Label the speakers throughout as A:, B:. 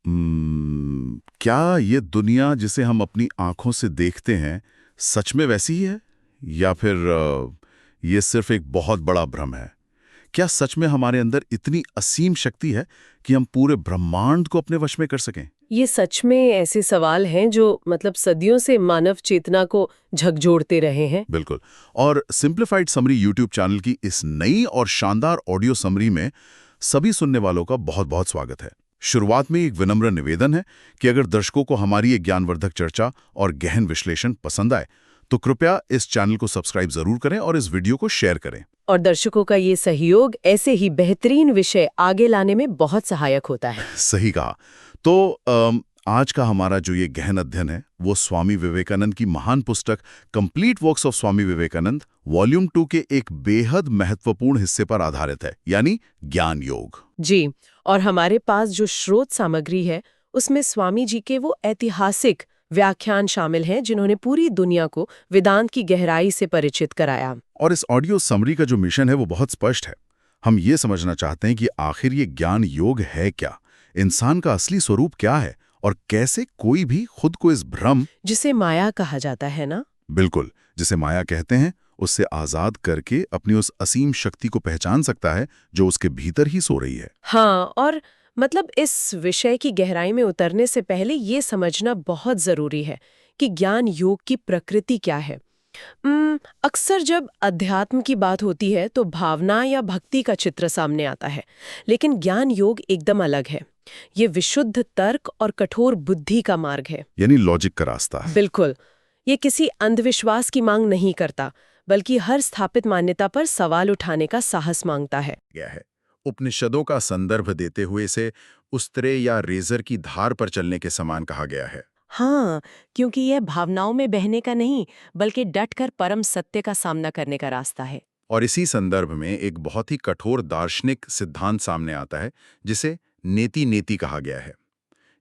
A: क्या ये दुनिया जिसे हम अपनी आंखों से देखते हैं सच में वैसी ही है, या फिर ये सिर्फ एक बहुत बड़ा भ्रम है? क्या सच में हमारे अंदर इतनी असीम शक्ति है कि हम पूरे ब्रह्मांड को अपने वश में कर सकें?
B: ये सच में ऐसे सवाल हैं जो मतलब सदियों से मानव चेतना को झकझोरते रहे हैं।
A: बिल्कुल। और सिंप्लीफाइड समरी यूट्यूब चैनल की इस नई और शानदार ऑडियो समरी में सभी सुनने वालों का बहुत बहुत स्वागत है। शुरुआत में एक विनम्र निवेदन है कि अगर दर्शकों को हमारी ये ज्ञानवर्धक चर्चा और गहन विश्लेषण पसंद आए तो कृपया इस चैनल को सब्सक्राइब जरूर करें और इस वीडियो को शेयर करें।
B: और दर्शकों का ये सहयोग ऐसे ही बेहतरीन विषय आगे लाने में बहुत सहायक होता है।
A: सही कहा। तो आज का हमारा जो ये गहन अध्ययन है वो स्वामी विवेकानंद की महान पुस्तक complete works of Swami Vivekananda volume 2 के एक बेहद महत्वपूर्ण हिस्से पर आधारित है, यानी ज्ञान योग।
B: जी, और हमारे पास जो स्रोत सामग्री है उसमें स्वामी जी के वो ऐतिहासिक व्याख्यान शामिल हैं जिन्होंने पूरी दुनिया को वेदांत की गहराई से परिचित कराया।
A: और इस ऑडियो समरी का जो मिशन है वो बहुत स्पष्ट है। हम ये समझना चाहते हैं कि आखिर ये ज्ञान योग है क्या, इंसान का असली स्वरूप क्या है, और कैसे कोई भी खुद को इस भ्रम,
B: जिसे माया कहा जाता है ना,
A: बिल्कुल, जिसे माया कहते हैं, उससे आजाद करके अपनी उस असीम शक्ति को पहचान सकता है जो उसके भीतर ही सो रही है।
B: हाँ, और मतलब इस विषय की गहराई में उतरने से पहले ये समझना बहुत जरूरी है कि ज्ञान योग की प्रकृति क्या है। अक्सर जब अध्यात्म की बात होती है तो भावना या भक्ति का चित्र सामने आता है, लेकिन ज्ञान योग एकदम अलग है। ये विशुद्ध तर्क और कठोर बुद्धि का मार्ग है,
A: यानी लॉजिक का रास्ता है।
B: बिल्कुल। ये किसी अंधविश्वास की मांग नहीं करता, बल्कि हर स्थापित मान्यता पर सवाल उठाने का साहस मांगता है।
A: गया है। उपनिषदों का संदर्भ देते हुए इसे उस्त्रे या रेजर की धार पर चलने के समान कहा गया है।
B: हाँ, क्योंकि यह भावनाओं में बहने का नहीं, बल्कि डटकर परम सत्य का सामना करने का रास्ता है।
A: और इसी संदर्भ में एक बहुत ही कठोर दार्शनिक सिद्धांत सामने आता है जिसे नेति नेति कहा गया है।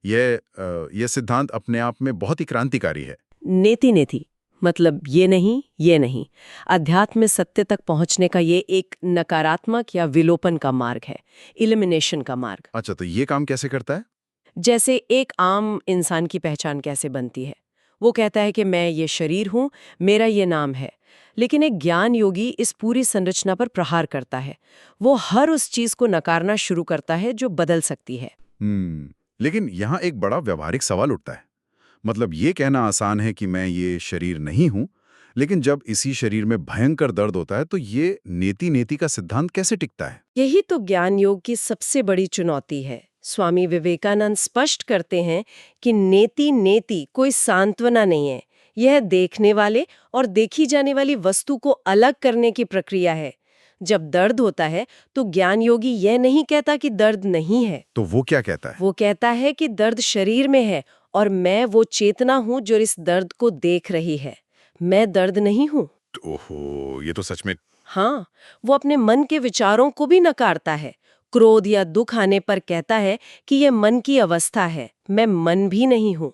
A: यह सिद्धांत अपने आप में बहुत ही क्रांतिकारी है।
B: नेति नेति मतलब ये नहीं, ये नहीं। अध्यात्म में सत्य तक पहुंचने का ये एक नकारात्मक या विलोपन का मार्ग है, इलिमिनेशन का मार्ग।
A: अच्छा, तो ये काम कैसे करता है?
B: जैसे एक आम इंसान की पहचान कैसे बनती है, वो कहता है कि मैं ये शरीर हूँ, मेरा ये नाम है। लेकिन एक ज्ञान योगी इस पूरी संरचना पर प्रहार करता है। वो हर उस चीज को नकारना शुरू करता है जो बदल सकती है।
A: लेकिन यहाँ एक बड़ा व्यावहारिक सवाल उठता है। मतलब ये कहना आसान है कि मैं ये शरीर नहीं हूं, लेकिन जब इसी शरीर में भयंकर दर्द होता है तो ये नेति नेति का सिद्धांत कैसे टिकता है?
B: यही तो ज्ञान योग की सबसे बड़ी चुनौती है। स्वामी विवेकानंद स्पष्ट करते हैं कि नेति नेति कोई सांत्वना नहीं है, यह देखने वाले और देखी जाने वाली वस्तु को अलग करने की प्रक्रिया है। जब दर्द होता है तो ज्ञान योगी यह नहीं कहता कि दर्द नहीं है।
A: तो वो क्या कहता है?
B: वो कहता है कि दर्द शरीर में है और मैं वो चेतना हूं जो इस दर्द को देख रही है। मैं दर्द नहीं हूं।
A: ओहो, ये तो सच में।
B: हाँ, वो अपने मन के विचारों को भी नकारता है। क्रोध या दुख आने पर कहता है कि यह मन की अवस्था है, मैं मन भी नहीं हूं।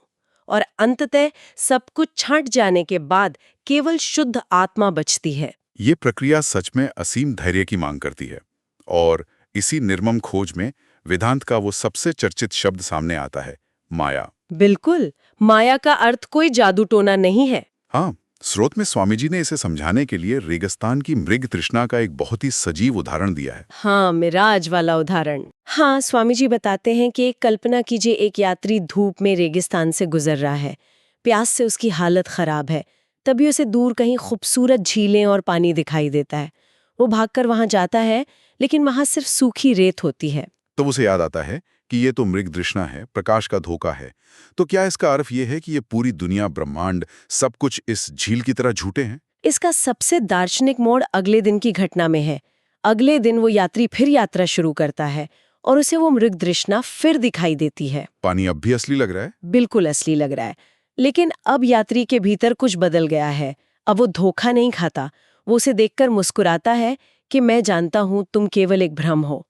B: और अंततः सब कुछ छंट जाने के बाद केवल शुद्ध आत्मा बचती है।
A: ये प्रक्रिया सच में असीम धैर्य की मांग करती है। और इसी निर्मम खोज में वेदांत का वो सबसे चर्चित शब्द सामने आता है, माया।
B: बिल्कुल, माया का अर्थ कोई जादू टोना नहीं है।
A: हाँ, स्रोत में स्वामी जी ने इसे समझाने के लिए रेगिस्तान की मृग तृष्णा का एक बहुत ही सजीव उदाहरण दिया है।
B: हाँ, मिराज वाला उदाहरण। हाँ, स्वामी जी बताते हैं कि कल्पना कीजिए एक यात्री धूप में रेगिस्तान से गुजर रहा है। प्यास से उसकी हालत खराब है। तभी उसे दूर कहीं खूबसूरत झीलें और पानी दिखाई देता है। वो भागकर वहां जाता है, लेकिन वहां सिर्फ सूखी रेत होती है।
A: तो उसे याद आता है कि ये तो मृग तृष्णा है, प्रकाश का धोखा है। तो क्या इसका अर्थ ये है कि ये पूरी दुनिया, ब्रह्मांड, सब कुछ इस झील की तरह झूठे हैं?
B: इसका सबसे दार्शनिक मोड़ अगले दिन की घटना में है। अगले दिन वो यात्री फिर यात्रा शुरू करता है और उसे वो मृग तृष्णा फिर दिखाई देती है।
A: पानी अब भी असली लग रहा है?
B: बिल्कुल असली लग रहा है, लेकिन अब यात्री के भीतर कुछ बदल गया है। अब वो धोखा नहीं खाता। वो उसे देखकर मुस्कुराता है कि मैं जानता हूं तुम केवल एक भ्रम हो।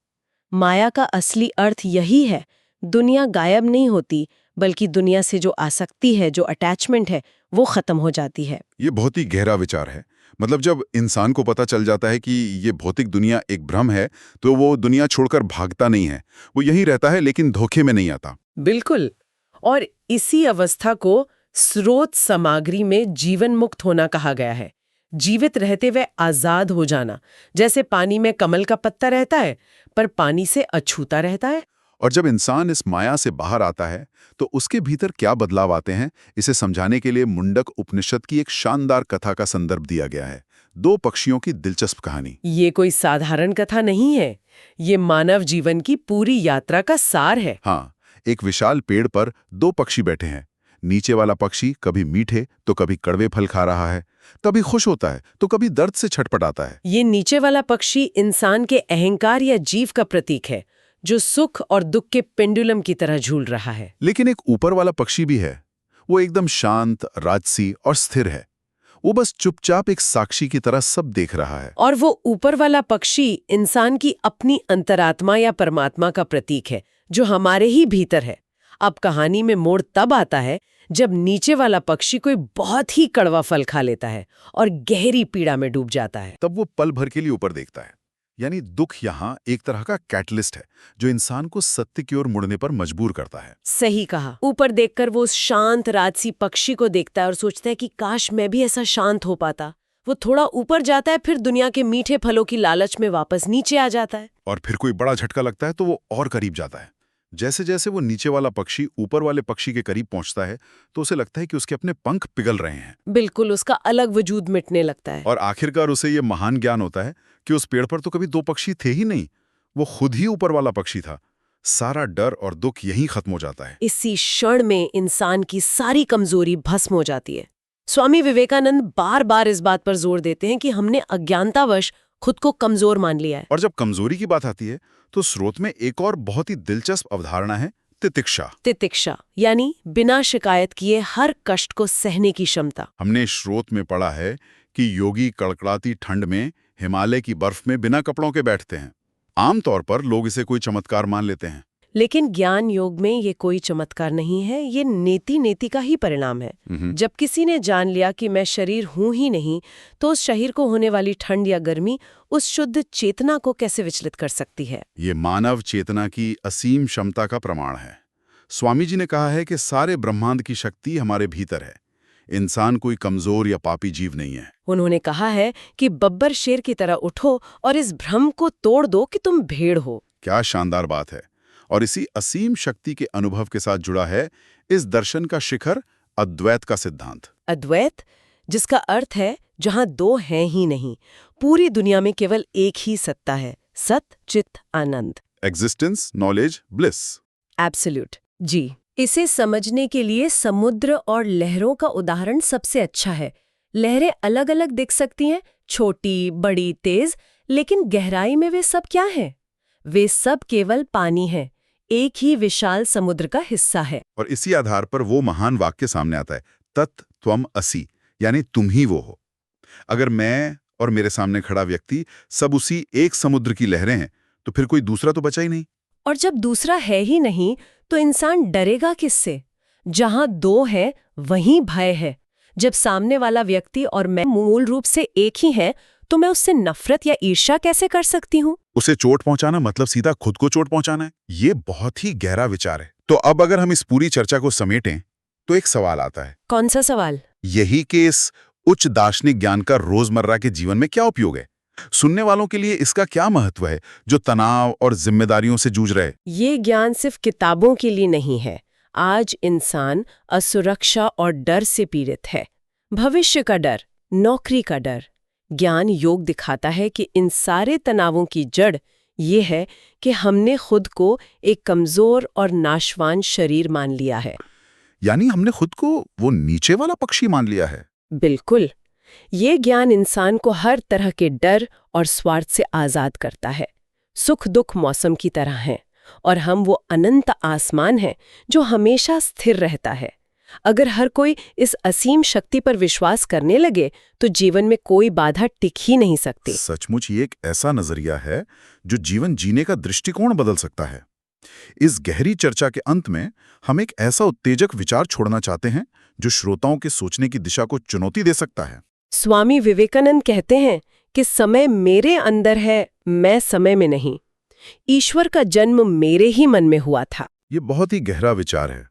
B: माया का असली अर्थ यही है। दुनिया गायब नहीं होती, बल्कि दुनिया से जो आसक्ति है, जो अटैचमेंट है, वो खत्म हो जाती है।
A: ये बहुत ही गहरा विचार है। मतलब जब इंसान को पता चल जाता है कि ये भौतिक दुनिया एक भ्रम है, तो वो दुनिया छोड़कर भागता नहीं है, वो यहीं रहता है लेकिन धोखे में नहीं आता।
B: बिल्कुल। और इसी अवस्था को स्रोत सामग्री में जीवन मुक्त होना कहा गया है। जीवित रहते हुए आजाद हो जाना, जैसे पानी में कमल का पत्ता रहता है पर पानी से अछूता रहता है।
A: और जब इंसान इस माया से बाहर आता है तो उसके भीतर क्या बदलाव आते हैं, इसे समझाने के लिए मुंडक उपनिषद की एक शानदार कथा का संदर्भ दिया गया है। दो पक्षियों की दिलचस्प कहानी।
B: ये कोई साधारण कथा नहीं है, ये मानव जीवन की पूरी यात्रा का सार है।
A: हाँ, एक विशाल पेड़ पर दो पक्षी बैठे हैं। नीचे वाला पक्षी कभी मीठे तो कभी कड़वे फल खा रहा है, कभी खुश होता है तो कभी दर्द से छटपटाता है।
B: ये नीचे वाला पक्षी इंसान के अहंकार या जीव का प्रतीक है, जो सुख और दुख के पेंडुलम की तरह झूल रहा है।
A: लेकिन एक ऊपर वाला पक्षी भी है। वो एकदम शांत, राजसी और स्थिर है। वो बस चुपचाप एक साक्षी की तरह सब देख रहा है।
B: और वो ऊपर वाला पक्षी इंसान की अपनी अंतरात्मा या परमात्मा का प्रतीक है, जो हमारे ही भीतर है। अब कहानी में मोड़ तब आता है जब नीचे वाला पक्षी कोई बहुत ही कड़वा फल खा लेता है और गहरी पीड़ा में डूब जाता है।
A: तब वो पल भर के लिए ऊपर देखता है। यानी दुख यहाँ एक तरह का कैटलिस्ट है, जो इंसान को सत्य की ओर मुड़ने पर मजबूर करता है।
B: सही कहा। ऊपर देखकर वो उस शांत राजसी पक्षी को देखता है और सोचता है कि काश मैं भी ऐसा शांत हो पाता। वो थोड़ा ऊपर जाता है, फिर दुनिया के मीठे फलों की लालच में वापस नीचे आ जाता है।
A: और फिर कोई बड़ा झटका लगता है तो वो और करीब जाता है। जैसे जैसे वो नीचे वाला पक्षी ऊपर वाले पक्षी के करीब पहुंचता है तो उसे लगता है कि उसके अपने पंख पिघल रहे हैं।
B: बिल्कुल, उसका अलग वजूद मिटने लगता है।
A: और आखिरकार उसे ये महान ज्ञान होता है कि उस पेड़ पर तो कभी दो पक्षी थे ही नहीं, वो खुद ही ऊपर वाला पक्षी था। सारा डर और दुख यहीं खत्म हो जाता है।
B: इसी क्षण में इंसान की सारी कमजोरी भस्म हो जाती है। स्वामी विवेकानंद बार बार इस बात पर जोर देते हैं कि हमने अज्ञानतावश खुद को कमजोर मान लिया है।
A: और जब कमजोरी की बात आती है तो स्रोत में एक और बहुत ही दिलचस्प अवधारणा है, तितिक्षा।
B: तितिक्षा यानी बिना शिकायत किए हर कष्ट को सहने की क्षमता।
A: हमने स्रोत में पढ़ा है कि योगी कड़कड़ाती ठंड में हिमालय की बर्फ में बिना कपड़ों के बैठते हैं। आमतौर पर लोग इसे कोई चमत्कार मान लेते हैं,
B: लेकिन ज्ञान योग में ये कोई चमत्कार नहीं है, ये नेति का ही परिणाम है। जब किसी ने जान लिया कि मैं शरीर हूं ही नहीं, तो उस शरीर को होने वाली ठंड या गर्मी उस शुद्ध चेतना को कैसे विचलित कर सकती है।
A: ये मानव चेतना की असीम क्षमता का प्रमाण है। स्वामी जी ने कहा है कि सारे ब्रह्मांड की शक्ति हमारे भीतर है। इंसान कोई कमजोर या पापी जीव नहीं है।
B: उन्होंने कहा है कि बब्बर शेर की तरह उठो और इस भ्रम को तोड़ दो कि तुम भेड़ हो।
A: क्या शानदार बात है। और इसी असीम शक्ति के अनुभव के साथ जुड़ा है इस दर्शन का शिखर, अद्वैत का सिद्धांत।
B: अद्वैत, जिसका अर्थ है जहां दो हैं ही नहीं, पूरी दुनिया में केवल एक ही सत्ता है, सत चित आनंद।
A: Existence, knowledge, bliss.
B: एब्सोल्यूट। जी, इसे समझने के लिए समुद्र और लहरों का उदाहरण सबसे अच्छा है। लहरें अलग अलग दिख सकती हैं, छोटी, बड़ी, तेज, लेकिन गहराई में वे सब क्या हैं? वे सब केवल पानी है, एक ही विशाल समुद्र का हिस्सा है।
A: और इसी आधार पर वो महान वाक्य सामने आता है, तत् त्वम असि, यानी तुम ही वो हो। अगर मैं और मेरे सामने खड़ा व्यक्ति सब उसी एक समुद्र की लहरें हैं, तो फिर कोई दूसरा तो बचा ही नहीं।
B: और जब दूसरा है ही नहीं, तो इंसान डरेगा किससे? जहां दो है वहीं भय है। जब सामने वाला व्यक्ति और मैं मूल रूप से एक ही है, तो मैं उससे नफरत या ईर्ष्या कैसे कर सकती हूँ?
A: उसे चोट पहुंचाना मतलब सीधा खुद को चोट पहुंचाना है। ये बहुत ही गहरा विचार है। तो अब अगर हम इस पूरी चर्चा को समेटें तो एक सवाल आता है।
B: कौन सा सवाल?
A: यही कि इस उच्च दार्शनिक ज्ञान का रोजमर्रा के जीवन में क्या उपयोग है? सुनने वालों के लिए इसका क्या महत्व है, जो तनाव और जिम्मेदारियों से जूझ रहे?
B: ये ज्ञान सिर्फ किताबों के लिए नहीं है। आज इंसान असुरक्षा और डर से पीड़ित है। भविष्य का डर, नौकरी का डर। ज्ञान योग दिखाता है कि इन सारे तनावों की जड़ ये है कि हमने खुद को एक कमजोर और नाशवान शरीर मान लिया है।
A: यानी हमने खुद को वो नीचे वाला पक्षी मान लिया है।
B: बिल्कुल। ये ज्ञान इंसान को हर तरह के डर और स्वार्थ से आजाद करता है। सुख दुख मौसम की तरह हैं, और हम वो अनंत आसमान हैं जो हमेशा स्थिर रहता है। अगर हर कोई इस असीम शक्ति पर विश्वास करने लगे तो जीवन में कोई बाधा टिक ही नहीं सकती।
A: सचमुच ये एक ऐसा नजरिया है जो जीवन जीने का दृष्टिकोण बदल सकता है। इस गहरी चर्चा के अंत में हम एक ऐसा उत्तेजक विचार छोड़ना चाहते हैं जो श्रोताओं के सोचने की दिशा को चुनौती दे सकता है।
B: स्वामी विवेकानंद कहते हैं कि समय मेरे अंदर है, मैं समय में नहीं। ईश्वर का जन्म मेरे ही मन में हुआ था।
A: ये बहुत ही गहरा विचार है।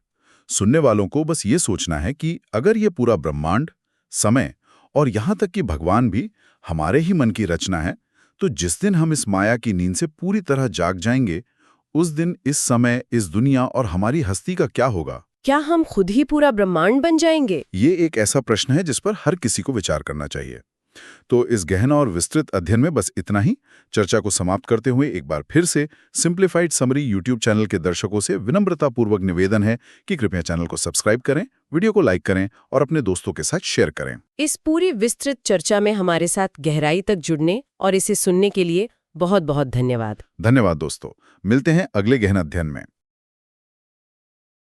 A: सुनने वालों को बस ये सोचना है कि अगर ये पूरा ब्रह्मांड, समय और यहाँ तक कि भगवान भी हमारे ही मन की रचना है, तो जिस दिन हम इस माया की नींद से पूरी तरह जाग जाएंगे, उस दिन इस समय, इस दुनिया और हमारी हस्ती का क्या होगा?
B: क्या हम खुद ही पूरा ब्रह्मांड बन जाएंगे?
A: ये एक ऐसा प्रश्न है जिस पर हर किसी को विचार करना चाहिए। तो इस गहन और विस्तृत अध्ययन में बस इतना ही। चर्चा को समाप्त करते हुए एक बार फिर से सिंप्लीफाइड समरी यूट्यूब चैनल के दर्शकों से विनम्रतापूर्वक निवेदन है कि कृपया चैनल को सब्सक्राइब करें, वीडियो को लाइक करें और अपने दोस्तों के साथ शेयर करें।
B: इस पूरी विस्तृत चर्चा में हमारे साथ गहराई तक जुड़ने और इसे सुनने के लिए बहुत बहुत धन्यवाद।
A: धन्यवाद दोस्तों। मिलते हैं अगले गहन अध्ययन में।